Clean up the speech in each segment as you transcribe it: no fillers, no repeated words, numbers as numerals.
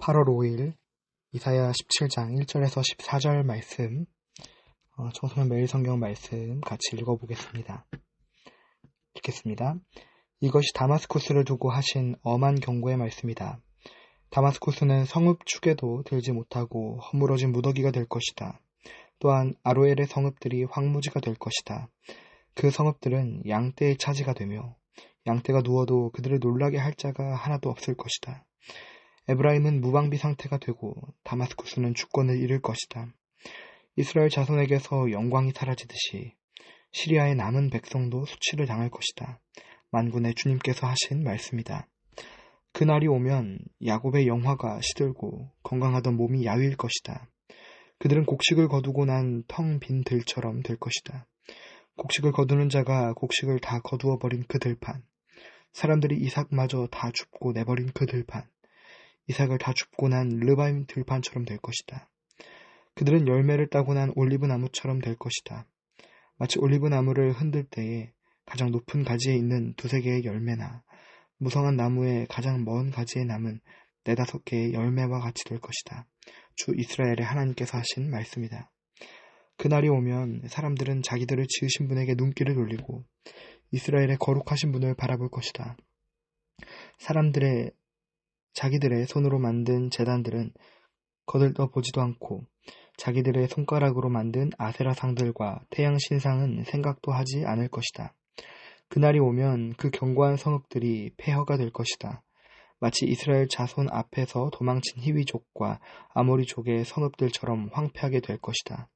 8월 5일 이사야 17장 1절에서 14절 말씀, 청소년 매일 성경 말씀 같이 읽어보겠습니다. 읽겠습니다. 이것이 다마스쿠스를 두고 하신 엄한 경고의 말씀이다. 다마스쿠스는 성읍 축에도 들지 못하고 허물어진 무더기가 될 것이다. 또한 아로엘의 성읍들이 황무지가 될 것이다. 그 성읍들은 양떼의 차지가 되며 양떼가 누워도 그들을 놀라게 할 자가 하나도 없을 것이다. 에브라임은 무방비 상태가 되고 다마스쿠스는 주권을 잃을 것이다. 이스라엘 자손에게서 영광이 사라지듯이 시리아의 남은 백성도 수치를 당할 것이다. 만군의 주님께서 하신 말씀이다. 그날이 오면 야곱의 영화가 시들고 건강하던 몸이 야위일 것이다. 그들은 곡식을 거두고 난 텅 빈 들처럼 될 것이다. 곡식을 거두는 자가 곡식을 다 거두어 버린 그 들판, 사람들이 이삭마저 다 줍고 내버린 그 들판, 이삭을 다 줍고 난 르바임 들판처럼 될 것이다. 그들은 열매를 따고 난 올리브 나무처럼 될 것이다. 마치 올리브 나무를 흔들 때에 가장 높은 가지에 있는 두세 개의 열매나 무성한 나무의 가장 먼 가지에 남은 네다섯 개의 열매와 같이 될 것이다. 주 이스라엘의 하나님께서 하신 말씀이다. 그날이 오면 사람들은 자기들을 지으신 분에게 눈길을 돌리고 이스라엘의 거룩하신 분을 바라볼 것이다. 자기들의 손으로 만든 제단들은 거들떠 보지도 않고 자기들의 손가락으로 만든 아세라 상들과 태양 신상은 생각도 하지 않을 것이다. 그날이 오면 그 견고한 성읍들이 폐허가 될 것이다. 마치 이스라엘 자손 앞에서 도망친 히위족과 아모리족의 성읍들처럼 황폐하게 될 것이다.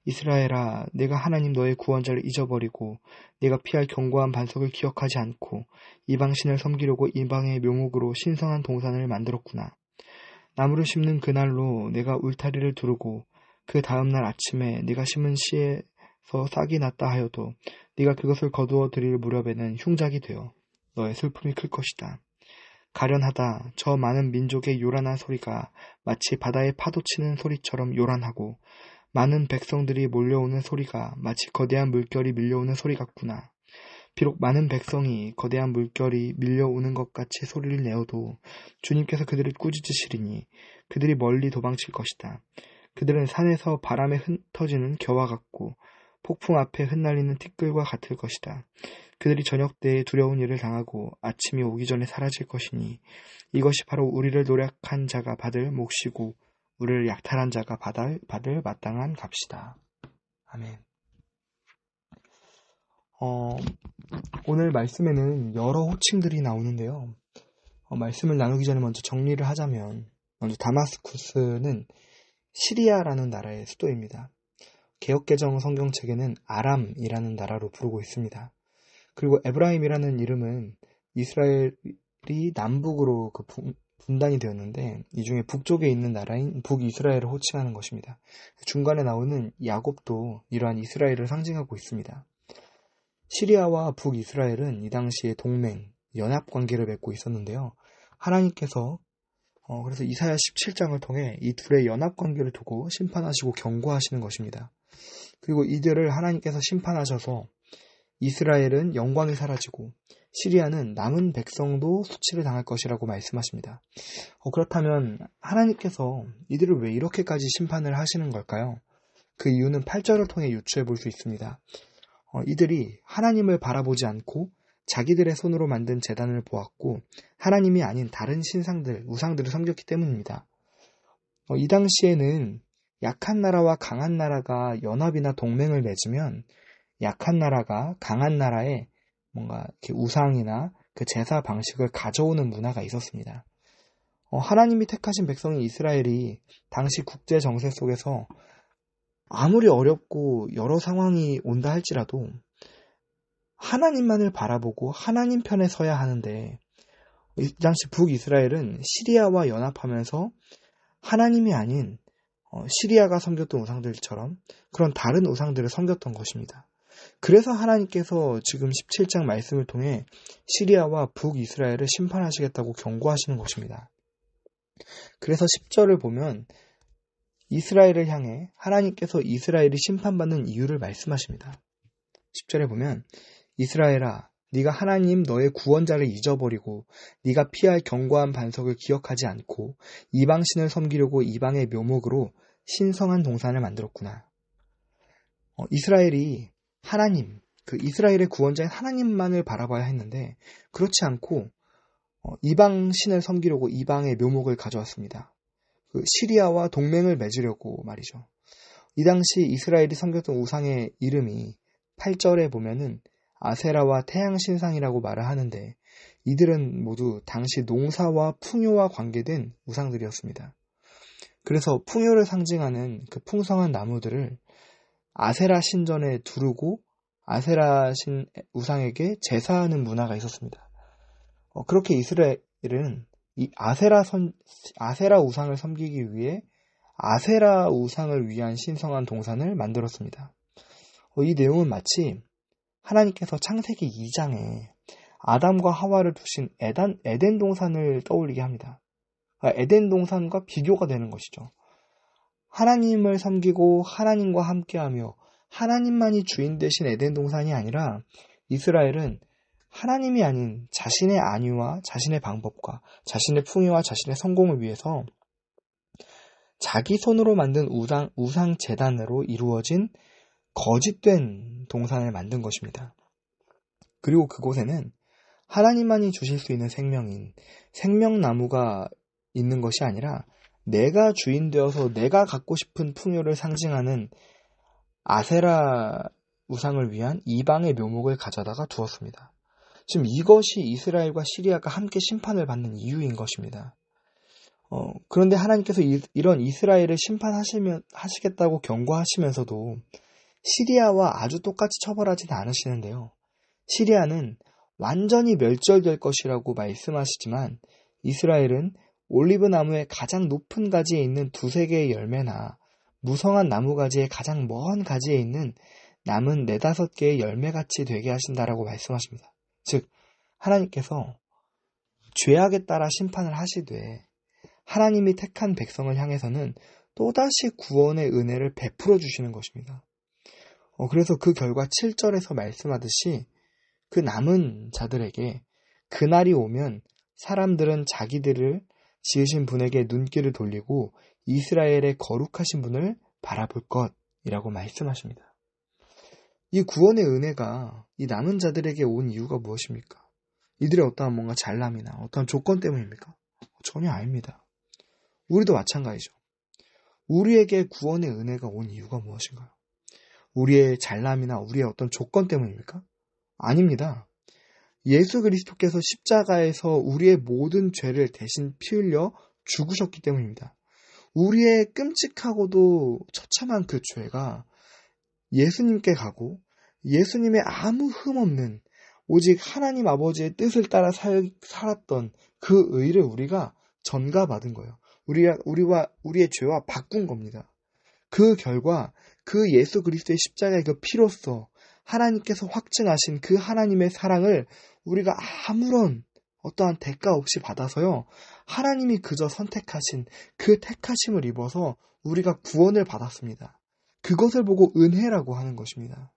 이스라엘아, 내가 하나님 너의 구원자를 잊어버리고 네가 피할 견고한 반석을 기억하지 않고 이방신을 섬기려고 이방의 묘목으로 신성한 동산을 만들었구나. 나무를 심는 그날로 내가 울타리를 두르고 그 다음날 아침에 네가 심은 씨에서 싹이 났다 하여도 네가 그것을 거두어 들일 무렵에는 흉작이 되어 너의 슬픔이 클 것이다. 가련하다. 저 많은 민족의 요란한 소리가 마치 바다의 파도 치는 소리처럼 요란하고 많은 백성들이 몰려오는 소리가 마치 거대한 물결이 밀려오는 소리 같구나. 비록 많은 백성이 거대한 물결이 밀려오는 것 같이 소리를 내어도 주님께서 그들을 꾸짖으시리니 그들이 멀리 도망칠 것이다. 그들은 산에서 바람에 흩어지는 겨와 같고 폭풍 앞에 흩날리는 티끌과 같을 것이다. 그들이 저녁 때에 두려운 일을 당하고 아침이 오기 전에 사라질 것이니 이것이 바로 우리를 노력한 자가 받을 몫이고 우리를 약탈한 자가 받을 마땅한 값이다. 아멘. 오늘 말씀에는 여러 호칭들이 나오는데요. 말씀을 나누기 전에 먼저 정리를 하자면, 먼저 다마스쿠스는 시리아라는 나라의 수도입니다. 개역개정 성경책에는 아람이라는 나라로 부르고 있습니다. 그리고 에브라임이라는 이름은 이스라엘이 남북으로 분단이 되었는데 이 중에 북쪽에 있는 나라인 북이스라엘을 호칭하는 것입니다. 중간에 나오는 야곱도 이러한 이스라엘을 상징하고 있습니다. 시리아와 북이스라엘은 이 당시에 동맹, 연합관계를 맺고 있었는데요. 하나님께서 그래서 이사야 17장을 통해 이 둘의 연합관계를 두고 심판하시고 경고하시는 것입니다. 그리고 이들을 하나님께서 심판하셔서 이스라엘은 영광이 사라지고 시리아는 남은 백성도 수치를 당할 것이라고 말씀하십니다. 그렇다면 하나님께서 이들을 왜 이렇게까지 심판을 하시는 걸까요? 그 이유는 8절을 통해 유추해 볼 수 있습니다. 이들이 하나님을 바라보지 않고 자기들의 손으로 만든 제단을 보았고 하나님이 아닌 다른 신상들, 우상들을 섬겼기 때문입니다. 이 당시에는 약한 나라와 강한 나라가 연합이나 동맹을 맺으면 약한 나라가 강한 나라에 뭔가 이렇게 우상이나 그 제사 방식을 가져오는 문화가 있었습니다. 하나님이 택하신 백성인 이스라엘이 당시 국제 정세 속에서 아무리 어렵고 여러 상황이 온다 할지라도 하나님만을 바라보고 하나님 편에 서야 하는데 이 당시 북이스라엘은 시리아와 연합하면서 하나님이 아닌 시리아가 섬겼던 우상들처럼 그런 다른 우상들을 섬겼던 것입니다. 그래서 하나님께서 지금 17장 말씀을 통해 시리아와 북이스라엘을 심판하시겠다고 경고하시는 것입니다. 그래서 10절을 보면 이스라엘을 향해 하나님께서 이스라엘이 심판받는 이유를 말씀하십니다. 10절에 보면 이스라엘아, 네가 하나님 너의 구원자를 잊어버리고 네가 피할 견고한 반석을 기억하지 않고 이방신을 섬기려고 이방의 묘목으로 신성한 동산을 만들었구나. 이스라엘이 하나님, 그 이스라엘의 구원자인 하나님만을 바라봐야 했는데 그렇지 않고 이방신을 섬기려고 이방의 묘목을 가져왔습니다. 그 시리아와 동맹을 맺으려고 말이죠. 이 당시 이스라엘이 섬겼던 우상의 이름이 8절에 보면은 아세라와 태양신상이라고 말을 하는데 이들은 모두 당시 농사와 풍요와 관계된 우상들이었습니다. 그래서 풍요를 상징하는 그 풍성한 나무들을 아세라 신전에 두르고 아세라 신 우상에게 제사하는 문화가 있었습니다. 그렇게 이스라엘은 이 아세라 우상을 섬기기 위해 아세라 우상을 위한 신성한 동산을 만들었습니다. 이 내용은 마치 하나님께서 창세기 2장에 아담과 하와를 두신 에덴 동산을 떠올리게 합니다. 에덴 동산과 비교가 되는 것이죠. 하나님을 섬기고 하나님과 함께하며 하나님만이 주인 되신 에덴 동산이 아니라 이스라엘은 하나님이 아닌 자신의 안위와 자신의 방법과 자신의 풍요와 자신의 성공을 위해서 자기 손으로 만든 우상 제단으로 이루어진 거짓된 동산을 만든 것입니다. 그리고 그곳에는 하나님만이 주실 수 있는 생명인 생명나무가 있는 것이 아니라 내가 주인 되어서 내가 갖고 싶은 풍요를 상징하는 아세라 우상을 위한 이방의 묘목을 가져다가 두었습니다. 지금 이것이 이스라엘과 시리아가 함께 심판을 받는 이유인 것입니다. 그런데 하나님께서 이런 이스라엘을 심판하시겠다고 경고하시면서도 시리아와 아주 똑같이 처벌하지는 않으시는데요. 시리아는 완전히 멸절될 것이라고 말씀하시지만 이스라엘은 올리브 나무의 가장 높은 가지에 있는 두세 개의 열매나 무성한 나무가지의 가장 먼 가지에 있는 남은 네다섯 개의 열매같이 되게 하신다라고 말씀하십니다. 즉 하나님께서 죄악에 따라 심판을 하시되 하나님이 택한 백성을 향해서는 또다시 구원의 은혜를 베풀어 주시는 것입니다. 그래서 그 결과 7절에서 말씀하듯이 그 남은 자들에게 그날이 오면 사람들은 자기들을 지으신 분에게 눈길을 돌리고 이스라엘의 거룩하신 분을 바라볼 것이라고 말씀하십니다. 이 구원의 은혜가 이 남은 자들에게 온 이유가 무엇입니까? 이들의 어떠한 뭔가 잘남이나 어떠한 조건 때문입니까? 전혀 아닙니다. 우리도 마찬가지죠. 우리에게 구원의 은혜가 온 이유가 무엇인가요? 우리의 잘남이나 우리의 어떤 조건 때문입니까? 아닙니다. 예수 그리스도께서 십자가에서 우리의 모든 죄를 대신 피 흘려 죽으셨기 때문입니다. 우리의 끔찍하고도 처참한 그 죄가 예수님께 가고 예수님의 아무 흠 없는 오직 하나님 아버지의 뜻을 따라 살았던 그 의를 우리가 전가받은 거예요. 우리의 죄와 바꾼 겁니다. 그 결과 그 예수 그리스도의 십자가의 그 피로써 하나님께서 확증하신 그 하나님의 사랑을 우리가 아무런 어떠한 대가 없이 받아서요. 하나님이 그저 선택하신 그 택하심을 입어서 우리가 구원을 받았습니다. 그것을 보고 은혜라고 하는 것입니다.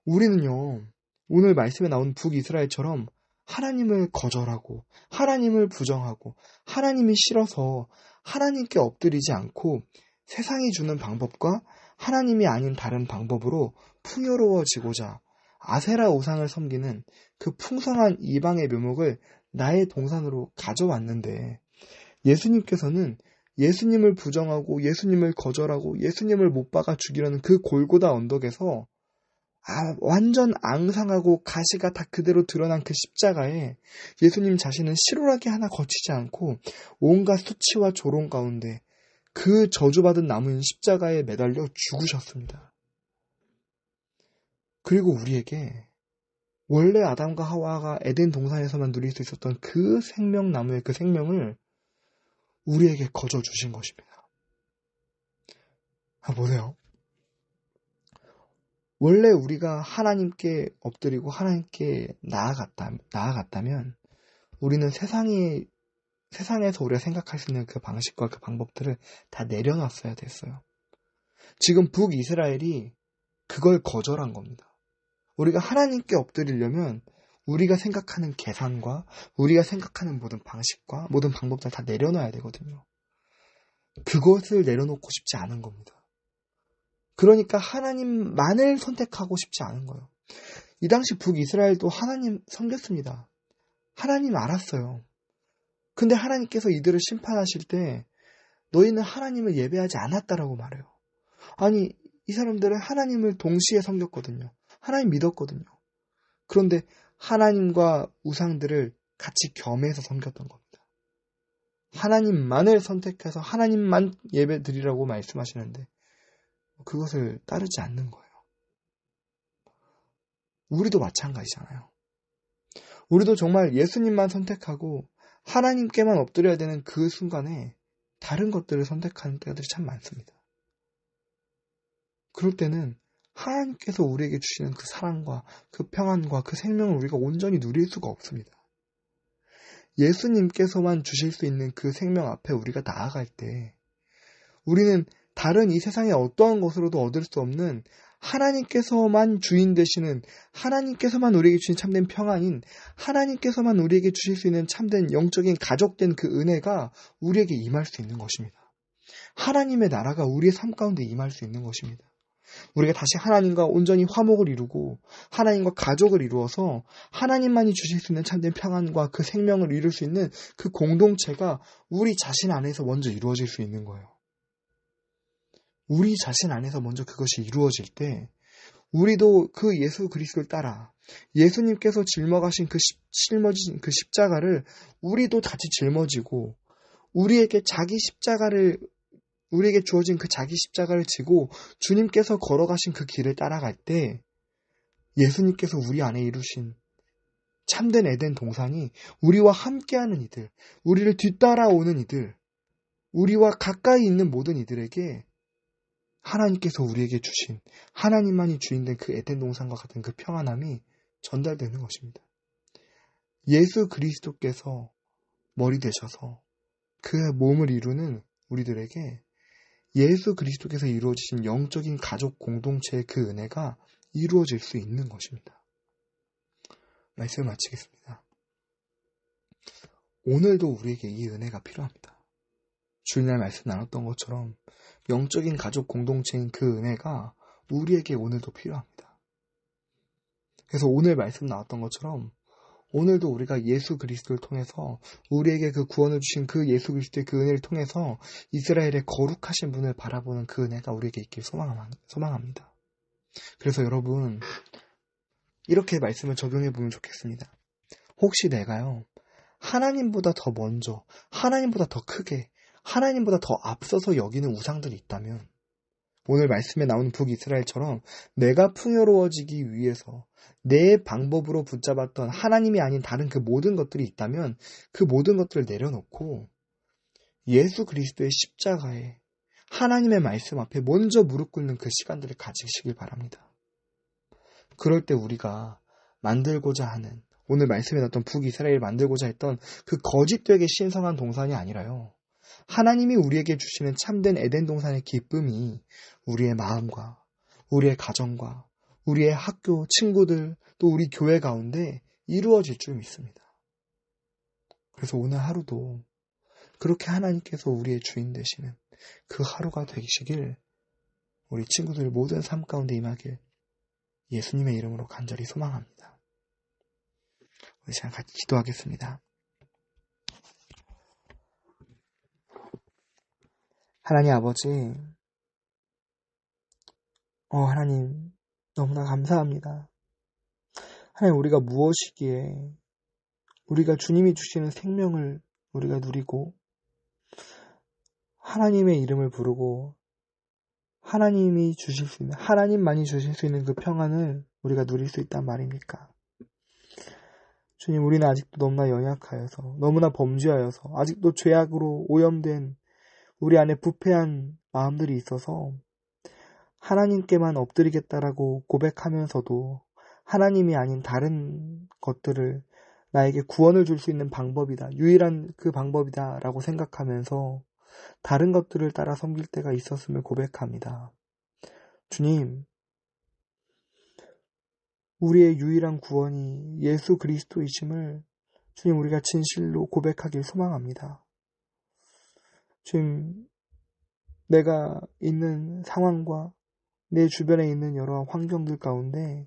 우리는요. 오늘 말씀에 나온 북이스라엘처럼 하나님을 거절하고 하나님을 부정하고 하나님이 싫어서 하나님께 엎드리지 않고 세상이 주는 방법과 하나님이 아닌 다른 방법으로 풍요로워지고자 아세라 우상을 섬기는 그 풍성한 이방의 묘목을 나의 동산으로 가져왔는데 예수님께서는 예수님을 부정하고 예수님을 거절하고 예수님을 못 박아 죽이려는 그 골고다 언덕에서 완전 앙상하고 가시가 다 그대로 드러난 그 십자가에 예수님 자신은 실오라기 하나 거치지 않고 온갖 수치와 조롱 가운데 그 저주받은 나무인 십자가에 매달려 죽으셨습니다. 그리고 우리에게 원래 아담과 하와가 에덴 동산에서만 누릴 수 있었던 그 생명나무의 그 생명을 우리에게 거저 주신 것입니다. 보세요. 원래 우리가 하나님께 엎드리고 하나님께 나아갔다면 우리는 세상에서 우리가 생각할 수 있는 그 방식과 그 방법들을 다 내려놨어야 됐어요. 지금 북이스라엘이 그걸 거절한 겁니다. 우리가 하나님께 엎드리려면 우리가 생각하는 계산과 우리가 생각하는 모든 방식과 모든 방법들 다 내려놔야 되거든요. 그것을 내려놓고 싶지 않은 겁니다. 그러니까 하나님만을 선택하고 싶지 않은 거예요. 이 당시 북이스라엘도 하나님 섬겼습니다. 하나님 알았어요. 근데 하나님께서 이들을 심판하실 때 너희는 하나님을 예배하지 않았다라고 말해요. 아니, 이 사람들은 하나님을 동시에 섬겼거든요. 하나님 믿었거든요. 그런데 하나님과 우상들을 같이 겸해서 섬겼던 겁니다. 하나님만을 선택해서 하나님만 예배 드리라고 말씀하시는데 그것을 따르지 않는 거예요. 우리도 마찬가지잖아요. 우리도 정말 예수님만 선택하고 하나님께만 엎드려야 되는 그 순간에 다른 것들을 선택하는 때들이 참 많습니다. 그럴 때는 하나님께서 우리에게 주시는 그 사랑과 그 평안과 그 생명을 우리가 온전히 누릴 수가 없습니다. 예수님께서만 주실 수 있는 그 생명 앞에 우리가 나아갈 때 우리는 다른 이 세상의 어떠한 것으로도 얻을 수 없는 하나님께서만 주인 되시는, 하나님께서만 우리에게 주신 참된 평안인, 하나님께서만 우리에게 주실 수 있는 참된 영적인 가족된 그 은혜가 우리에게 임할 수 있는 것입니다. 하나님의 나라가 우리의 삶 가운데 임할 수 있는 것입니다. 우리가 다시 하나님과 온전히 화목을 이루고 하나님과 가족을 이루어서 하나님만이 주실 수 있는 참된 평안과 그 생명을 이룰 수 있는 그 공동체가 우리 자신 안에서 먼저 이루어질 수 있는 거예요. 우리 자신 안에서 먼저 그것이 이루어질 때 우리도 그 예수 그리스도를 따라 예수님께서 짊어가신 짊어진 그 십자가를 우리도 같이 짊어지고 우리에게 주어진 그 자기 십자가를 지고 주님께서 걸어가신 그 길을 따라갈 때 예수님께서 우리 안에 이루신 참된 에덴 동산이 우리와 함께하는 이들, 우리를 뒤따라오는 이들, 우리와 가까이 있는 모든 이들에게 하나님께서 우리에게 주신 하나님만이 주인된 그 에덴 동산과 같은 그 평안함이 전달되는 것입니다. 예수 그리스도께서 머리 되셔서 그 몸을 이루는 우리들에게 예수 그리스도께서 이루어지신 영적인 가족 공동체의 그 은혜가 이루어질 수 있는 것입니다. 말씀을 마치겠습니다. 오늘도 우리에게 이 은혜가 필요합니다. 주일날 말씀 나눴던 것처럼 영적인 가족 공동체인 그 은혜가 우리에게 오늘도 필요합니다. 그래서 오늘 말씀 나왔던 것처럼 오늘도 우리가 예수 그리스도를 통해서 우리에게 그 구원을 주신 그 예수 그리스도의 그 은혜를 통해서 이스라엘의 거룩하신 분을 바라보는 그 은혜가 우리에게 있길 소망합니다. 그래서 여러분 이렇게 말씀을 적용해 보면 좋겠습니다. 혹시 내가요 하나님보다 더 먼저, 하나님보다 더 크게, 하나님보다 더 앞서서 여기는 우상들이 있다면 오늘 말씀에 나오는 북이스라엘처럼 내가 풍요로워지기 위해서 내 방법으로 붙잡았던 하나님이 아닌 다른 그 모든 것들이 있다면 그 모든 것들을 내려놓고 예수 그리스도의 십자가에 하나님의 말씀 앞에 먼저 무릎 꿇는 그 시간들을 가지시길 바랍니다. 그럴 때 우리가 만들고자 하는 오늘 말씀에 나왔던 북이스라엘을 만들고자 했던 그 거짓되게 신성한 동산이 아니라요. 하나님이 우리에게 주시는 참된 에덴 동산의 기쁨이 우리의 마음과 우리의 가정과 우리의 학교, 친구들, 또 우리 교회 가운데 이루어질 줄 믿습니다. 그래서 오늘 하루도 그렇게 하나님께서 우리의 주인 되시는 그 하루가 되시길 우리 친구들 모든 삶 가운데 임하길 예수님의 이름으로 간절히 소망합니다. 우리 시간 같이 기도하겠습니다. 하나님 아버지, 하나님 너무나 감사합니다. 하나님 우리가 무엇이기에 우리가 주님이 주시는 생명을 우리가 누리고 하나님의 이름을 부르고 하나님이 주실 수 있는, 하나님만이 주실 수 있는 그 평안을 우리가 누릴 수 있단 말입니까? 주님, 우리는 아직도 너무나 연약하여서, 너무나 범죄하여서, 아직도 죄악으로 오염된 우리 안에 부패한 마음들이 있어서 하나님께만 엎드리겠다라고 고백하면서도 하나님이 아닌 다른 것들을 나에게 구원을 줄 수 있는 방법이다, 유일한 그 방법이다 라고 생각하면서 다른 것들을 따라 섬길 때가 있었음을 고백합니다. 주님, 우리의 유일한 구원이 예수 그리스도이심을 주님 우리가 진실로 고백하길 소망합니다. 주님, 내가 있는 상황과 내 주변에 있는 여러 환경들 가운데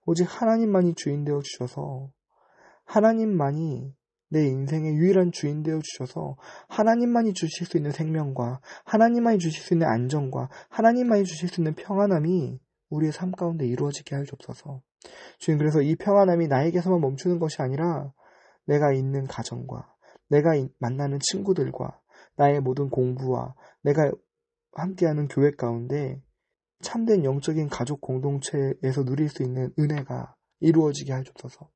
오직 하나님만이 주인 되어 주셔서, 하나님만이 내 인생의 유일한 주인 되어 주셔서 하나님만이 주실 수 있는 생명과 하나님만이 주실 수 있는 안정과 하나님만이 주실 수 있는 평안함이 우리의 삶 가운데 이루어지게 하여 주옵소서. 주님, 그래서 이 평안함이 나에게서만 멈추는 것이 아니라 내가 있는 가정과 내가 만나는 친구들과 나의 모든 공부와 내가 함께하는 교회 가운데 참된 영적인 가족 공동체에서 누릴 수 있는 은혜가 이루어지게 하여 주옵소서.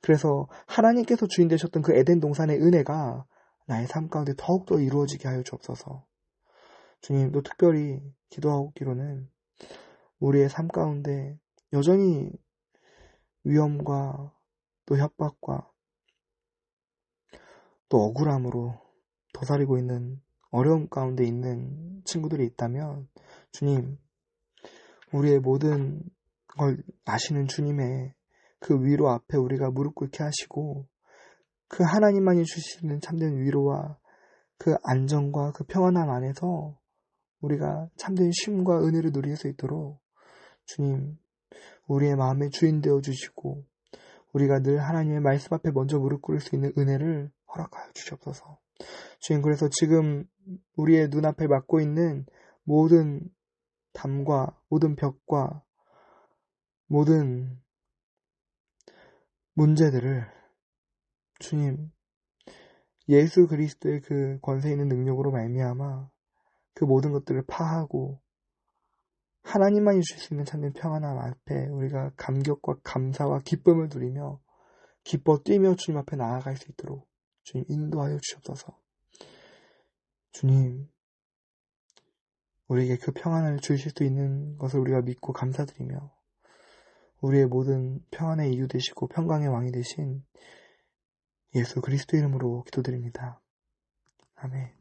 그래서 하나님께서 주인 되셨던 그 에덴 동산의 은혜가 나의 삶 가운데 더욱더 이루어지게 하여 주옵소서. 주님, 또 특별히 기도하기로는 우리의 삶 가운데 여전히 위험과 또 협박과 또 억울함으로 도사리고 있는 어려움 가운데 있는 친구들이 있다면, 주님, 우리의 모든 걸 아시는 주님의 그 위로 앞에 우리가 무릎 꿇게 하시고 그 하나님만이 주시는 참된 위로와 그 안정과 그 평안함 안에서 우리가 참된 쉼과 은혜를 누릴 수 있도록 주님, 우리의 마음의 주인 되어 주시고 우리가 늘 하나님의 말씀 앞에 먼저 무릎 꿇을 수 있는 은혜를 허락하여 주시옵소서. 주님, 그래서 지금 우리의 눈앞에 맡고 있는 모든 담과 모든 벽과 모든 문제들을 주님, 예수 그리스도의 그 권세 있는 능력으로 말미암아 그 모든 것들을 파하고 하나님만이 주실 수 있는 참된 평안함 앞에 우리가 감격과 감사와 기쁨을 누리며 기뻐 뛰며 주님 앞에 나아갈 수 있도록 주님 인도하여 주시옵소서. 주님, 우리에게 그 평안을 주실 수 있는 것을 우리가 믿고 감사드리며 우리의 모든 평안의 이유 되시고 평강의 왕이 되신 예수 그리스도 이름으로 기도드립니다. 아멘.